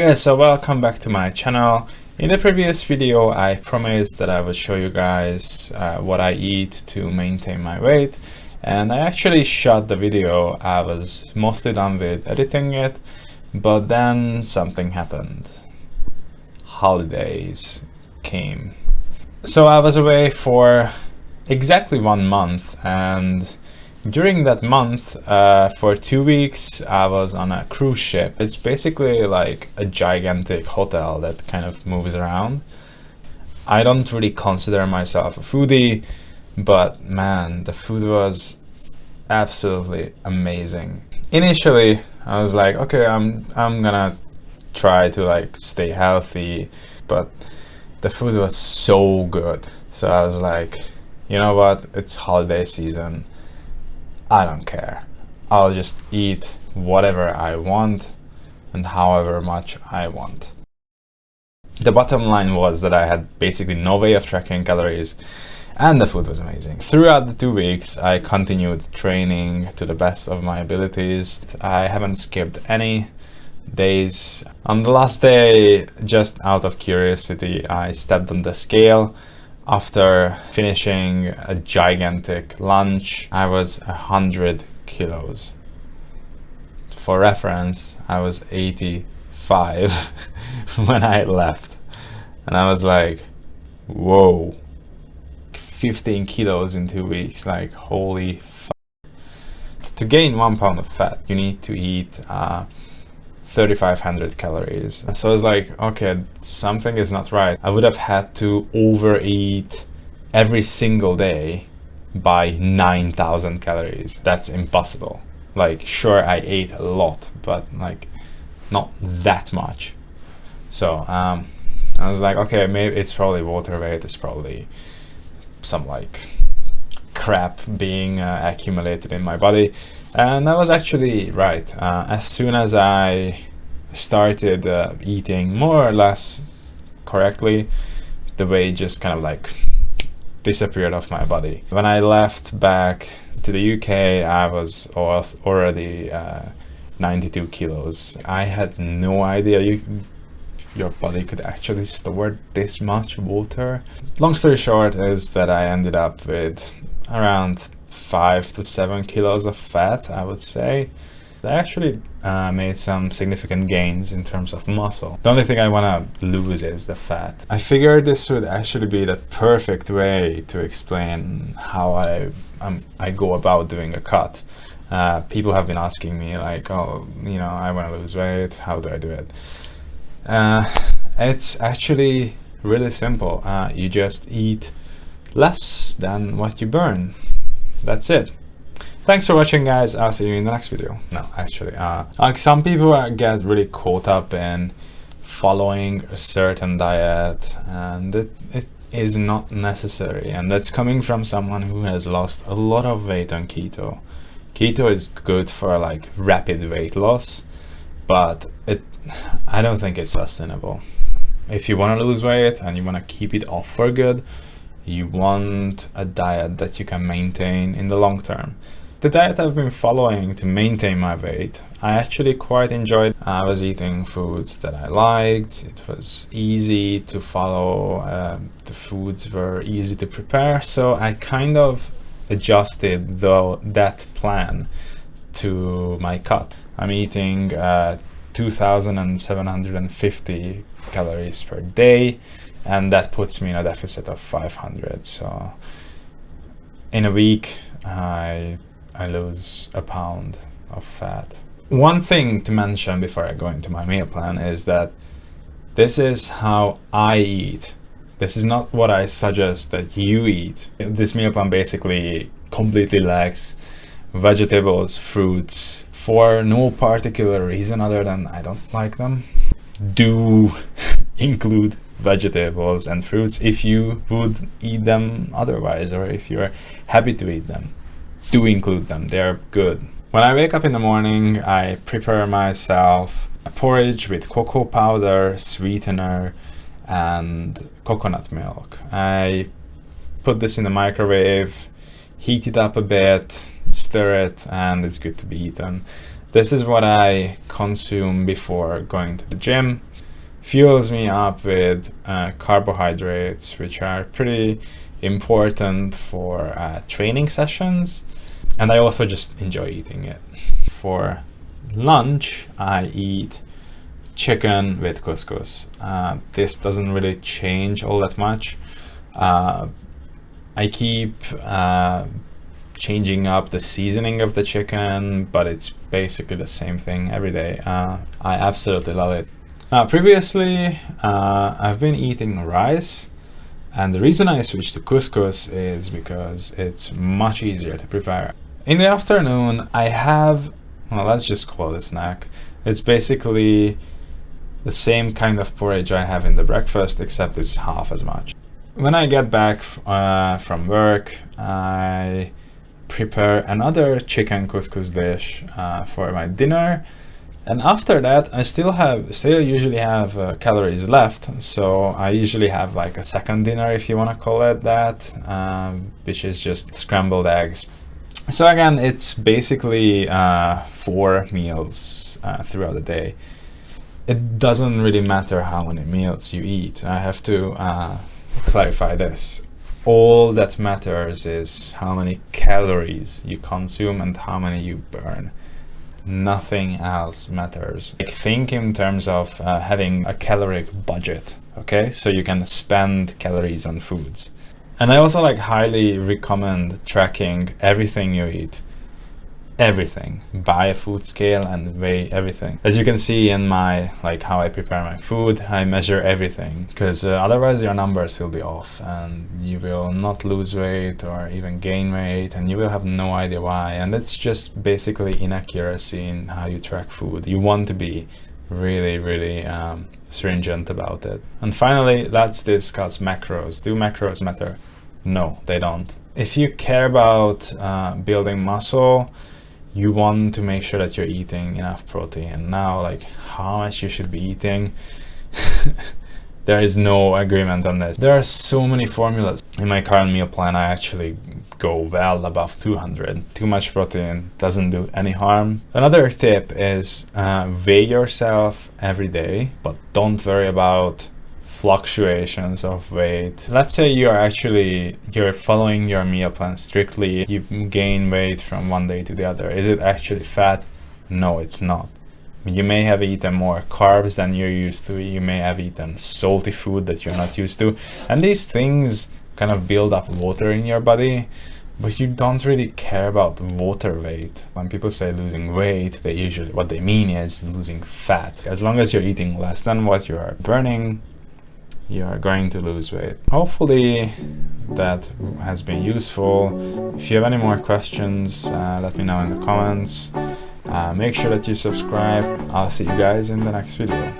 Okay, so welcome back to my channel. In the previous video I promised that I would show you guys what I eat to maintain my weight, and I actually shot the video. I was mostly done with editing it, but then something happened. Holidays came. So I was away for exactly 1 month, and during that month, for 2 weeks, I was on a cruise ship. It's basically like a gigantic hotel that kind of moves around. I don't really consider myself a foodie, but man, the food was absolutely amazing. Initially, I was like, okay, I'm gonna try to like stay healthy, but the food was so good. So I was like, you know what? It's holiday season. I don't care. I'll just eat whatever I want and however much I want. The bottom line was that I had basically no way of tracking calories, and the food was amazing. Throughout the 2 weeks, I continued training to the best of my abilities. I haven't skipped any days. On the last day, just out of curiosity, I stepped on the scale. After finishing a gigantic lunch, I was 100 kilos. For reference, I was 85 when I left. And I was like, whoa, 15 kilos in 2 weeks, like holy f***. To gain 1 pound of fat, you need to eat 3,500 calories. So I was like, okay, something is not right. I would have had to overeat every single day by 9,000 calories. That's impossible. Like, sure, I ate a lot, but like not that much. So I was like, okay, maybe it's probably water weight. It's probably some like crap being accumulated in my body. And I was actually right. As soon as I started eating more or less correctly, the weight just kind of like disappeared off my body. When I left back to the UK, I was already 92 kilos. I had no idea your body could actually store this much water. Long story short is that I ended up with around 5 to 7 kilos of fat, I would say. I actually made some significant gains in terms of muscle. The only thing I want to lose is the fat. I figured this would actually be the perfect way to explain how I go about doing a cut. People have been asking me like, oh, you know, I want to lose weight, how do I do it? It's actually really simple. You just eat less than what you burn. That's it. Thanks for watching, guys. I'll see you in the next video. No, actually, like some people get really caught up in following a certain diet, and it is not necessary. And that's coming from someone who has lost a lot of weight on keto. Keto is good for like rapid weight loss, but I don't think it's sustainable. If you want to lose weight and you want to keep it off for good, you want a diet that you can maintain in the long term. The diet I've been following to maintain my weight, I actually quite enjoyed. I was eating foods that I liked. It was easy to follow. The foods were easy to prepare. So I kind of adjusted that plan to my cut. I'm eating 2,750 calories per day, and that puts me in a deficit of 500. So in a week, I lose a pound of fat. One thing to mention before I go into my meal plan is that this is how I eat. This is not what I suggest that you eat. This meal plan basically completely lacks vegetables, fruits, for no particular reason other than I don't like them. Do include vegetables and fruits if you would eat them otherwise, or if you're happy to eat them. Do include them, they're good. When I wake up in the morning, I prepare myself a porridge with cocoa powder, sweetener, and coconut milk. I put this in the microwave, heat it up a bit, stir it, and it's good to be eaten. This is what I consume before going to the gym. fuels me up with carbohydrates, which are pretty important for training sessions, and I also just enjoy eating it. For lunch, I eat chicken with couscous. This doesn't really change all that much. I keep changing up the seasoning of the chicken, but it's basically the same thing every day. I absolutely love it. Previously, I've been eating rice, and the reason I switched to couscous is because it's much easier to prepare. In the afternoon, I have, well, let's just call it a snack. It's basically the same kind of porridge I have in the breakfast, except it's half as much. When I get back from work, I prepare another chicken couscous dish for my dinner, and after that I still usually have calories left, so I usually have like a second dinner, if you want to call it that, which is just scrambled eggs. So again, it's basically 4 meals throughout the day. It doesn't really matter how many meals you eat. I have to clarify this. All that matters is how many calories you consume and how many you burn. Nothing else matters. Like, think in terms of having a caloric budget, okay? So you can spend calories on foods. And I also highly recommend tracking everything you eat. Everything. Buy a food scale and weigh everything. As you can see in my how I prepare my food, I measure everything, because otherwise your numbers will be off and you will not lose weight or even gain weight, and you will have no idea why. And it's just basically inaccuracy in how you track food. You want to be really stringent about it. And finally, let's discuss macros. Do macros matter? No, they don't. If you care about building muscle, you want to make sure that you're eating enough protein. Now, how much you should be eating, there is no agreement on this. There are so many formulas. In my current meal plan, I actually go well above 200. Too much protein doesn't do any harm. Another tip is weigh yourself every day, but don't worry about fluctuations of weight. Let's say you're following your meal plan strictly, you gain weight from one day to the other. Is it actually fat? No, it's not. You may have eaten more carbs than you're used to. You may have eaten salty food that you're not used to. And these things kind of build up water in your body, but you don't really care about water weight. When people say losing weight, what they mean is losing fat. As long as you're eating less than what you are burning, you are going to lose weight. Hopefully that has been useful. If you have any more questions, let me know in the comments. Make sure that you subscribe. I'll see you guys in the next video.